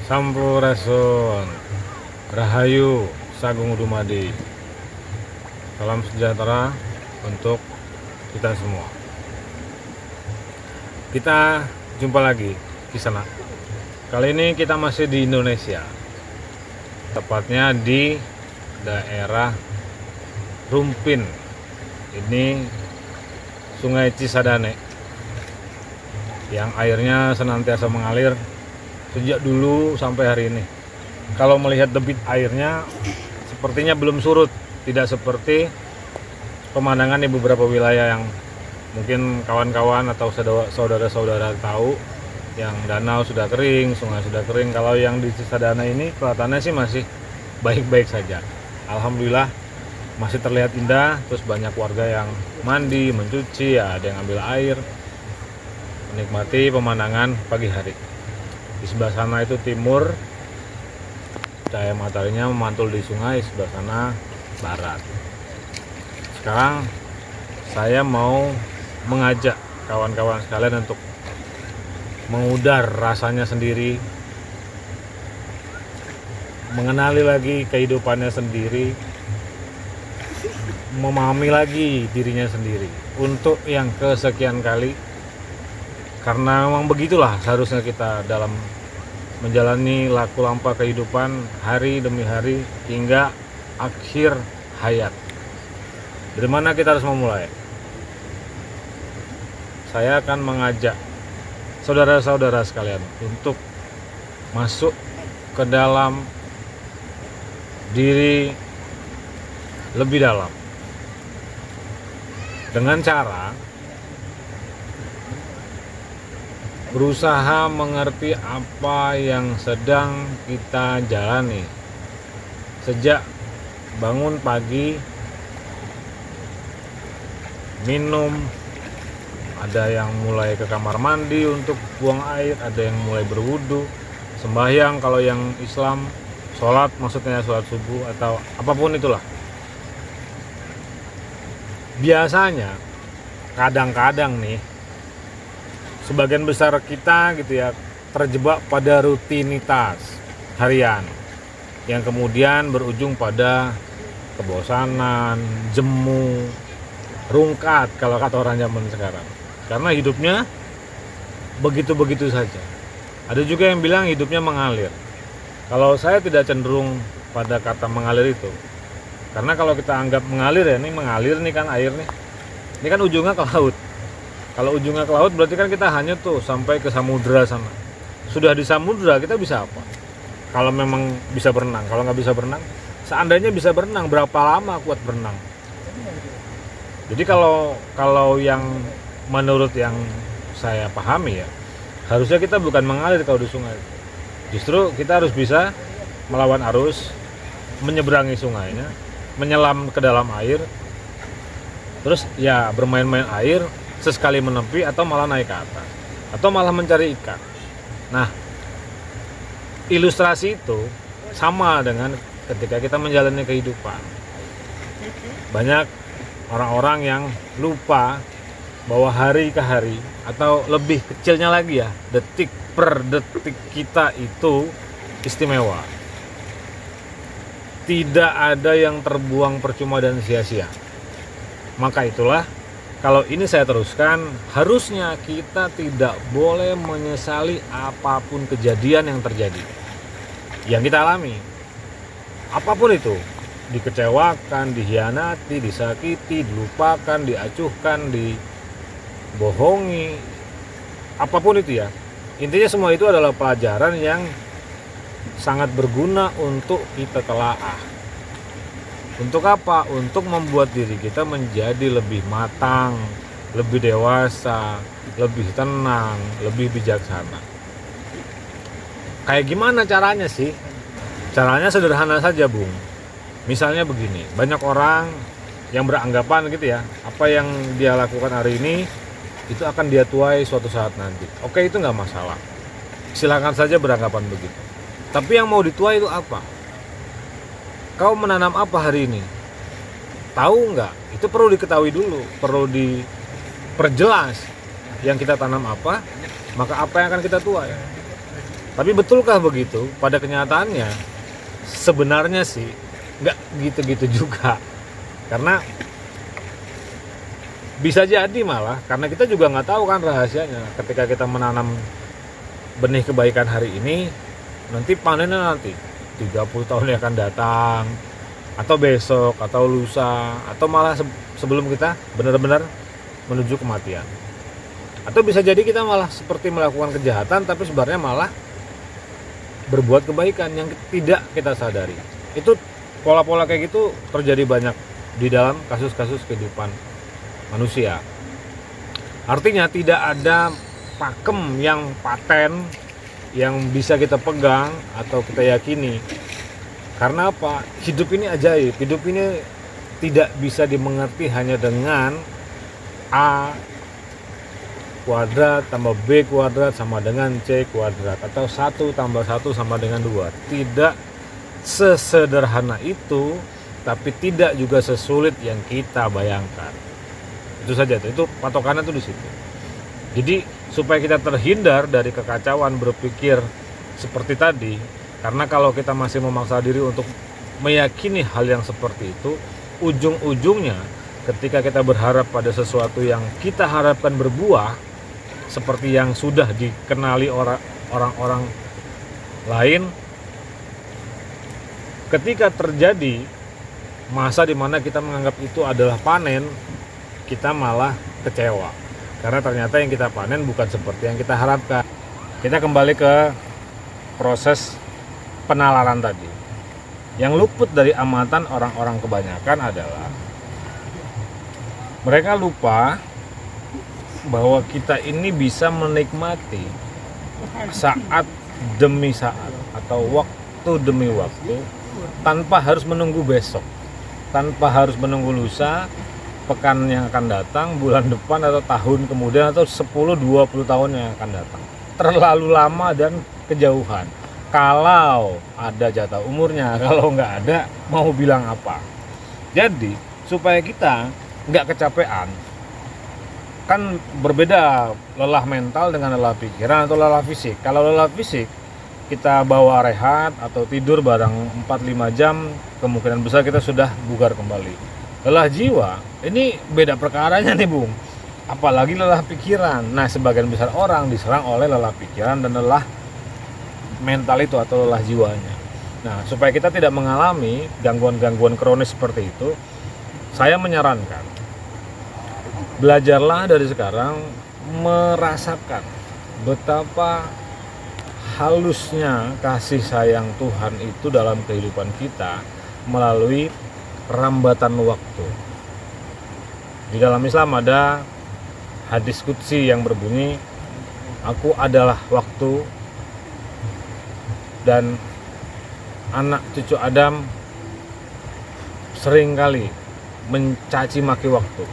Sampurasun, Rahayu, Sagung Dumadi. Salam sejahtera untuk kita semua. Kita jumpa lagi di sana. Kali ini kita masih di Indonesia, tepatnya di daerah Rumpin. Ini Sungai Cisadane yang airnya senantiasa mengalir sejak dulu sampai hari ini. Kalau melihat debit airnya sepertinya belum surut, tidak seperti pemandangan di beberapa wilayah yang mungkin kawan-kawan atau saudara-saudara tahu, yang danau sudah kering, sungai sudah kering. Kalau yang di Cisadane ini kelihatannya sih masih baik-baik saja. Alhamdulillah masih terlihat indah. Terus banyak warga yang mandi, mencuci, ya, ada yang ambil air, menikmati pemandangan pagi hari. Di sebelah sana itu timur, cahaya mataharinya memantul di sungai. Sebelah sana barat. Sekarang saya mau mengajak kawan-kawan sekalian untuk mengudar rasanya sendiri, mengenali lagi kehidupannya sendiri, memahami lagi dirinya sendiri untuk yang kesekian kali. Karena memang begitulah seharusnya kita dalam menjalani laku lampa kehidupan hari demi hari hingga akhir hayat. Dari mana kita harus memulai? Saya akan mengajak saudara-saudara sekalian untuk masuk ke dalam diri lebih dalam dengan cara berusaha mengerti apa yang sedang kita jalani sejak bangun pagi, minum, ada yang mulai ke kamar mandi untuk buang air, ada yang mulai berwudu, sembahyang kalau yang Islam, sholat, maksudnya sholat subuh atau apapun itulah. Biasanya kadang-kadang nih sebagian besar kita gitu ya terjebak pada rutinitas harian yang kemudian berujung pada kebosanan, jemu, rungkat kalau kata orang zaman sekarang. Karena hidupnya begitu-begitu saja. Ada juga yang bilang hidupnya mengalir. Kalau saya tidak cenderung pada kata mengalir itu. Karena kalau kita anggap mengalir ya, ini mengalir nih kan air nih. Ini kan ujungnya ke laut. Kalau ujungnya ke laut berarti kan kita hanya tuh sampai ke samudra sana. Sudah di samudra kita bisa apa? Kalau memang bisa berenang. Kalau nggak bisa berenang, seandainya bisa berenang, berapa lama kuat berenang? Jadi kalau yang menurut yang saya pahami ya, harusnya kita bukan mengalir kalau di sungai. Justru kita harus bisa melawan arus, menyeberangi sungainya, menyelam ke dalam air, terus ya bermain-main air, sesekali menepi atau malah naik ke atas, atau malah mencari ikan. Nah, ilustrasi itu sama dengan ketika kita menjalani kehidupan. Banyak orang-orang yang lupa bahwa hari ke hari atau lebih kecilnya lagi ya, detik per detik kita itu istimewa. Tidak ada yang terbuang percuma dan sia-sia. Maka itulah, kalau ini saya teruskan, harusnya kita tidak boleh menyesali apapun kejadian yang terjadi, yang kita alami. Apapun itu, dikecewakan, dikhianati, disakiti, dilupakan, diacuhkan, dibohongi, apapun itu ya. Intinya semua itu adalah pelajaran yang sangat berguna untuk kita telaah. Untuk apa? Untuk membuat diri kita menjadi lebih matang, lebih dewasa, lebih tenang, lebih bijaksana. Kayak gimana caranya sih? Caranya sederhana saja, Bung. Misalnya begini, banyak orang yang beranggapan gitu ya, apa yang dia lakukan hari ini itu akan dia tuai suatu saat nanti. Oke, itu nggak masalah. Silakan saja beranggapan begitu. Tapi yang mau dituai itu apa? Kau menanam apa hari ini? Tahu nggak? Itu perlu diketahui dulu, perlu diperjelas. Yang kita tanam apa, maka apa yang akan kita tuai. Tapi betulkah begitu? Pada kenyataannya sebenarnya sih nggak gitu-gitu juga. Karena bisa jadi malah, karena kita juga nggak tahu kan rahasianya. Ketika kita menanam benih kebaikan hari ini, nanti panennya nanti 30 tahun yang akan datang, atau besok, atau lusa, atau malah sebelum kita benar-benar menuju kematian. Atau bisa jadi kita malah seperti melakukan kejahatan, tapi sebenarnya malah berbuat kebaikan yang tidak kita sadari. Itu pola-pola kayak gitu terjadi banyak di dalam kasus-kasus kehidupan manusia. Artinya tidak ada pakem yang paten yang bisa kita pegang atau kita yakini. Karena apa? Hidup ini ajaib. Hidup ini tidak bisa dimengerti hanya dengan A kuadrat tambah B kuadrat sama dengan C kuadrat, atau 1 tambah 1 sama dengan 2. Tidak sesederhana itu, tapi tidak juga sesulit yang kita bayangkan. Itu saja, itu patokannya tuh di situ. Jadi supaya kita terhindar dari kekacauan berpikir seperti tadi, karena kalau kita masih memaksa diri untuk meyakini hal yang seperti itu, ujung-ujungnya ketika kita berharap pada sesuatu yang kita harapkan berbuah seperti yang sudah dikenali orang-orang lain, ketika terjadi masa dimana kita menganggap itu adalah panen, kita malah kecewa karena ternyata yang kita panen bukan seperti yang kita harapkan. Kita kembali ke proses penalaran tadi. Yang luput dari amatan orang-orang kebanyakan adalah mereka lupa bahwa kita ini bisa menikmati saat demi saat atau waktu demi waktu tanpa harus menunggu besok, tanpa harus menunggu lusa, pekan yang akan datang, bulan depan, atau tahun kemudian, atau 10-20 tahun yang akan datang. Terlalu lama dan kejauhan. Kalau ada jatah umurnya, kalau nggak ada mau bilang apa. Jadi supaya kita nggak kecapean, kan berbeda lelah mental dengan lelah pikiran atau lelah fisik. Kalau lelah fisik kita bawa rehat atau tidur bareng 4-5 jam, kemungkinan besar kita sudah bugar kembali. Lelah jiwa ini beda perkaranya nih Bung, apalagi lelah pikiran. Nah, sebagian besar orang diserang oleh lelah pikiran dan lelah mental itu atau lelah jiwanya. Nah, supaya kita tidak mengalami gangguan-gangguan kronis seperti itu, saya menyarankan belajarlah dari sekarang merasakan betapa halusnya kasih sayang Tuhan itu dalam kehidupan kita melalui rambatan waktu. Di dalam Islam ada hadis qudsi yang berbunyi, aku adalah waktu dan anak cucu Adam seringkali mencaci maki waktu.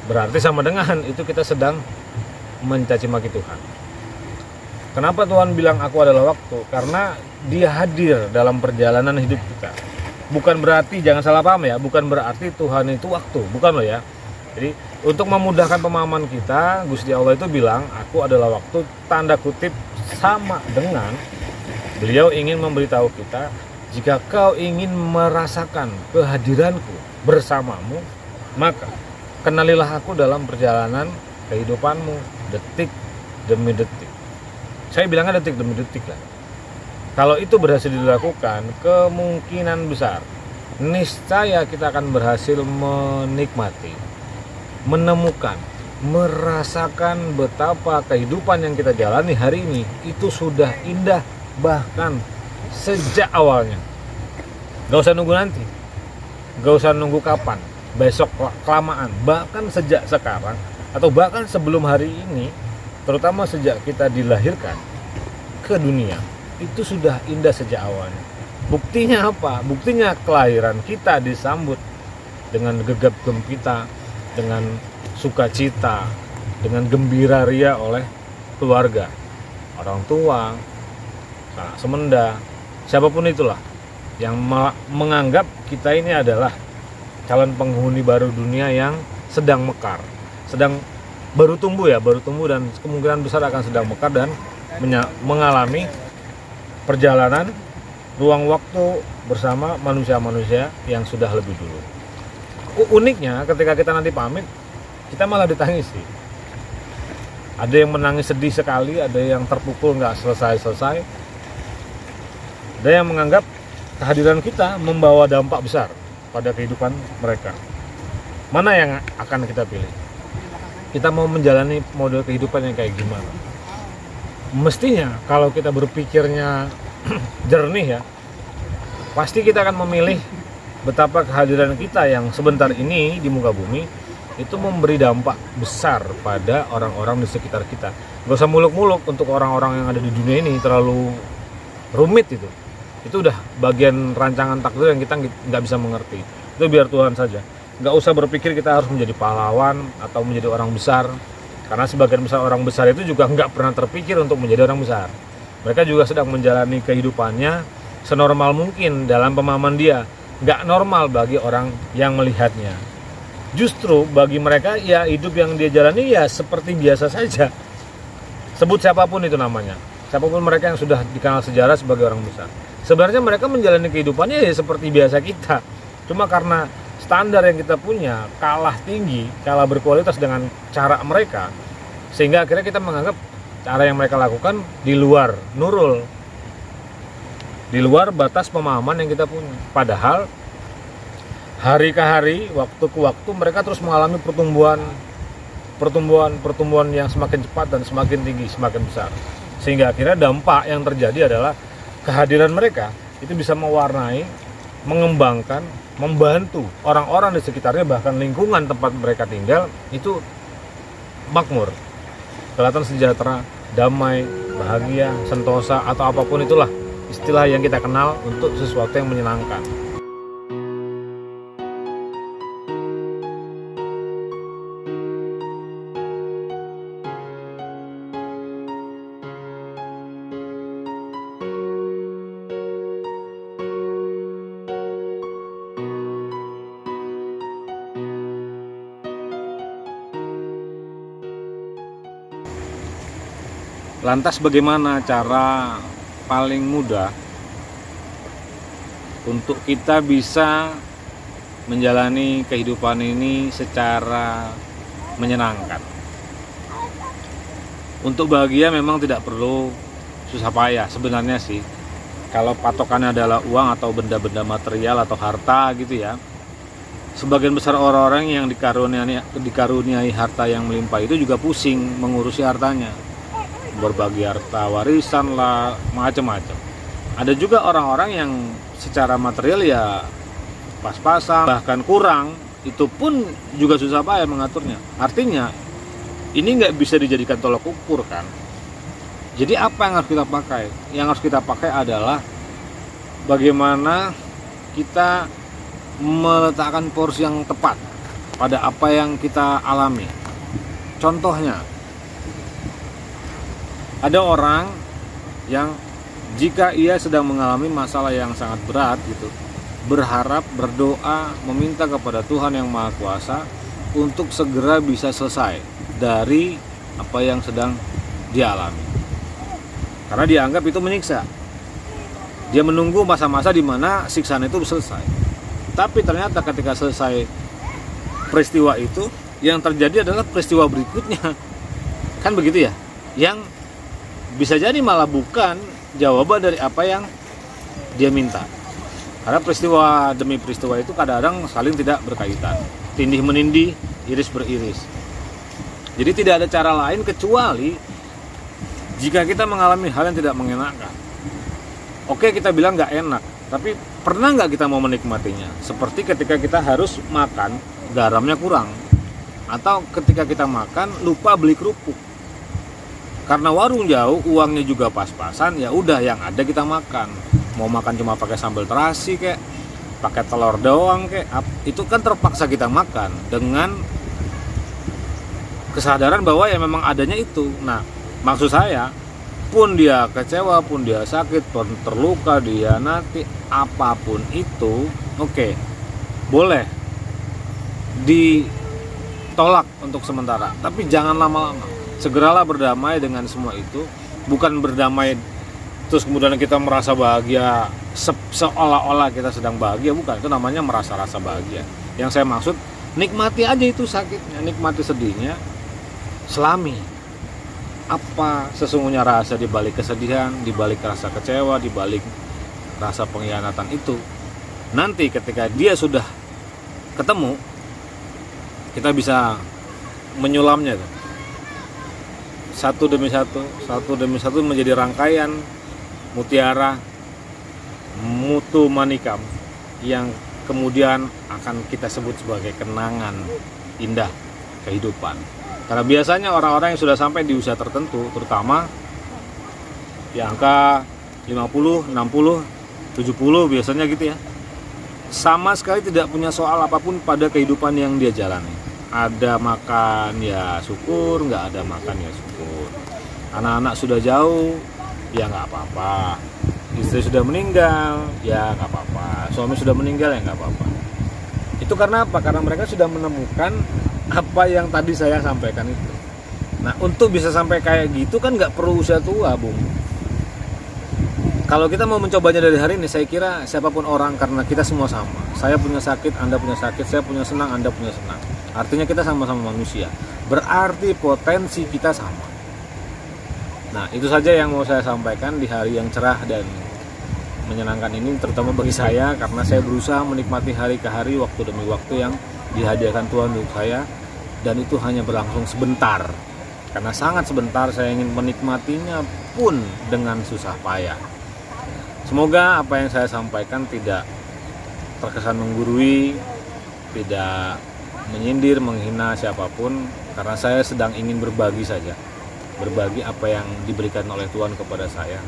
Berarti sama dengan itu kita sedang mencaci maki Tuhan. Kenapa Tuhan bilang aku adalah waktu? Karena dia hadir dalam perjalanan hidup kita. Bukan berarti, jangan salah paham ya, bukan berarti Tuhan itu waktu, bukan loh ya. Jadi untuk memudahkan pemahaman kita, Gusti Allah itu bilang aku adalah waktu, tanda kutip sama dengan beliau ingin memberitahu kita, jika kau ingin merasakan kehadiranku bersamamu, maka kenalilah aku dalam perjalanan kehidupanmu, detik demi detik. Saya bilangnya detik demi detik lah. Kalau itu berhasil dilakukan, kemungkinan besar niscaya kita akan berhasil menikmati, menemukan, merasakan betapa kehidupan yang kita jalani hari ini itu sudah indah, bahkan sejak awalnya. Gak usah nunggu nanti, gak usah nunggu kapan, besok kelamaan, bahkan sejak sekarang atau bahkan sebelum hari ini, terutama sejak kita dilahirkan ke dunia, itu sudah indah sejak awalnya. Buktinya apa? Buktinya kelahiran kita disambut dengan gegap gempita, dengan sukacita, dengan gembira ria oleh keluarga, orang tua, sanak semenda, siapapun itulah yang menganggap kita ini adalah calon penghuni baru dunia yang sedang mekar, sedang baru tumbuh dan kemungkinan besar akan sedang mekar dan mengalami perjalanan ruang waktu bersama manusia-manusia yang sudah lebih dulu. Uniknya ketika kita nanti pamit, kita malah ditangisi. Ada yang menangis sedih sekali, ada yang terpukul nggak selesai-selesai, ada yang menganggap kehadiran kita membawa dampak besar pada kehidupan mereka. Mana yang akan kita pilih? Kita mau menjalani model kehidupan yang kayak gimana? Mestinya kalau kita berpikirnya jernih ya, pasti kita akan memilih betapa kehadiran kita yang sebentar ini di muka bumi itu memberi dampak besar pada orang-orang di sekitar kita. Gak usah muluk-muluk untuk orang-orang yang ada di dunia ini, terlalu rumit itu. Itu udah bagian rancangan takdir yang kita nggak bisa mengerti. Itu biar Tuhan saja. Nggak usah berpikir kita harus menjadi pahlawan atau menjadi orang besar, karena sebagian besar orang besar itu juga nggak pernah terpikir untuk menjadi orang besar. Mereka juga sedang menjalani kehidupannya senormal mungkin dalam pemahaman dia. Nggak normal bagi orang yang melihatnya. Justru bagi mereka ya hidup yang dia jalani ya seperti biasa saja. Sebut siapapun itu namanya, siapapun mereka yang sudah dikenal sejarah sebagai orang besar. Sebenarnya mereka menjalani kehidupannya ya seperti biasa kita. Cuma karena standar yang kita punya kalah tinggi, kalah berkualitas dengan cara mereka, sehingga akhirnya kita menganggap cara yang mereka lakukan di luar nurul, di luar batas pemahaman yang kita punya. Padahal hari ke hari, waktu ke waktu mereka terus mengalami pertumbuhan yang semakin cepat dan semakin tinggi, semakin besar. Sehingga akhirnya dampak yang terjadi adalah kehadiran mereka itu bisa mewarnai, mengembangkan, membantu orang-orang di sekitarnya, bahkan lingkungan tempat mereka tinggal itu makmur, kelihatan sejahtera, damai, bahagia, sentosa, atau apapun itulah istilah yang kita kenal untuk sesuatu yang menyenangkan. Lantas bagaimana cara paling mudah untuk kita bisa menjalani kehidupan ini secara menyenangkan? Untuk bahagia memang tidak perlu susah payah sebenarnya sih. Kalau patokannya adalah uang atau benda-benda material atau harta gitu ya, sebagian besar orang-orang yang dikaruniai harta yang melimpah itu juga pusing mengurusi hartanya, berbagi harta warisan lah, macam-macam. Ada juga orang-orang yang secara material ya pas-pasan, bahkan kurang, itu pun juga susah payah mengaturnya. Artinya ini nggak bisa dijadikan tolak ukur kan. Jadi apa yang harus kita pakai? Yang harus kita pakai adalah bagaimana kita meletakkan porsi yang tepat pada apa yang kita alami. Contohnya, ada orang yang jika ia sedang mengalami masalah yang sangat berat gitu, berharap, berdoa, meminta kepada Tuhan yang Maha Kuasa untuk segera bisa selesai dari apa yang sedang dia alami. Karena dia anggap itu menyiksa. Dia menunggu masa-masa di mana siksaan itu selesai. Tapi ternyata ketika selesai peristiwa itu, yang terjadi adalah peristiwa berikutnya. Kan begitu ya? Yang bisa jadi malah bukan jawaban dari apa yang dia minta. Karena peristiwa demi peristiwa itu kadang-kadang saling tidak berkaitan, tindih menindih, iris beriris. Jadi tidak ada cara lain kecuali jika kita mengalami hal yang tidak mengenakan. Oke, kita bilang nggak enak, tapi pernah nggak kita mau menikmatinya? Seperti ketika kita harus makan, garamnya kurang, atau ketika kita makan lupa beli kerupuk. Karena warung jauh, uangnya juga pas-pasan, ya udah yang ada kita makan. Mau makan cuma pakai sambal terasi kek, pakai telur doang kek, itu kan terpaksa kita makan dengan kesadaran bahwa ya memang adanya itu. Nah, maksud saya, pun dia kecewa, pun dia sakit, pun terluka, dia nanti apapun itu, oke, boleh ditolak untuk sementara, tapi jangan lama-lama. Segeralah berdamai dengan semua itu, bukan berdamai terus kemudian kita merasa bahagia seolah-olah kita sedang bahagia, bukan. Itu namanya merasa rasa bahagia. Yang saya maksud, nikmati aja itu sakitnya, nikmati sedihnya, selami apa sesungguhnya rasa di balik kesedihan, di balik rasa kecewa, di balik rasa pengkhianatan itu. Nanti ketika dia sudah ketemu, kita bisa menyulamnya tuh. Satu demi satu menjadi rangkaian mutiara mutu manikam yang kemudian akan kita sebut sebagai kenangan indah kehidupan. Karena biasanya orang-orang yang sudah sampai di usia tertentu, terutama di angka 50, 60, 70 biasanya gitu ya, sama sekali tidak punya soal apapun pada kehidupan yang dia jalani. Ada makan ya syukur, nggak ada makan ya syukur. Anak-anak sudah jauh, ya nggak apa-apa. Istri sudah meninggal, ya nggak apa-apa. Suami sudah meninggal, ya nggak apa-apa. Itu karena apa? Karena mereka sudah menemukan apa yang tadi saya sampaikan itu. Nah, untuk bisa sampai kayak gitu kan nggak perlu usia tua, Bung. Kalau kita mau mencobanya dari hari ini, saya kira siapapun orang, karena kita semua sama. Saya punya sakit, Anda punya sakit, saya punya senang, Anda punya senang. Artinya kita sama-sama manusia. Berarti potensi kita sama. Nah, itu saja yang mau saya sampaikan di hari yang cerah dan menyenangkan ini, terutama bagi saya, karena saya berusaha menikmati hari ke hari, waktu demi waktu yang dihadiahkan Tuhan untuk saya, dan itu hanya berlangsung sebentar. Karena sangat sebentar, saya ingin menikmatinya pun dengan susah payah. Semoga apa yang saya sampaikan tidak terkesan menggurui, tidak menyindir, menghina siapapun, karena saya sedang ingin berbagi saja. Berbagi apa yang diberikan oleh Tuhan kepada saya.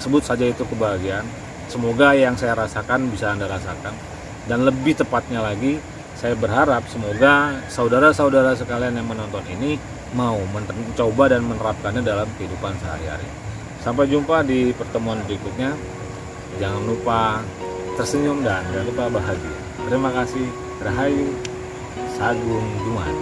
Sebut saja itu kebahagiaan. Semoga yang saya rasakan bisa Anda rasakan. Dan lebih tepatnya lagi, saya berharap semoga saudara-saudara sekalian yang menonton ini mau mencoba dan menerapkannya dalam kehidupan sehari-hari. Sampai jumpa di pertemuan berikutnya. Jangan lupa tersenyum dan jangan lupa bahagia. Terima kasih. Rahayu. Sagung Jumat.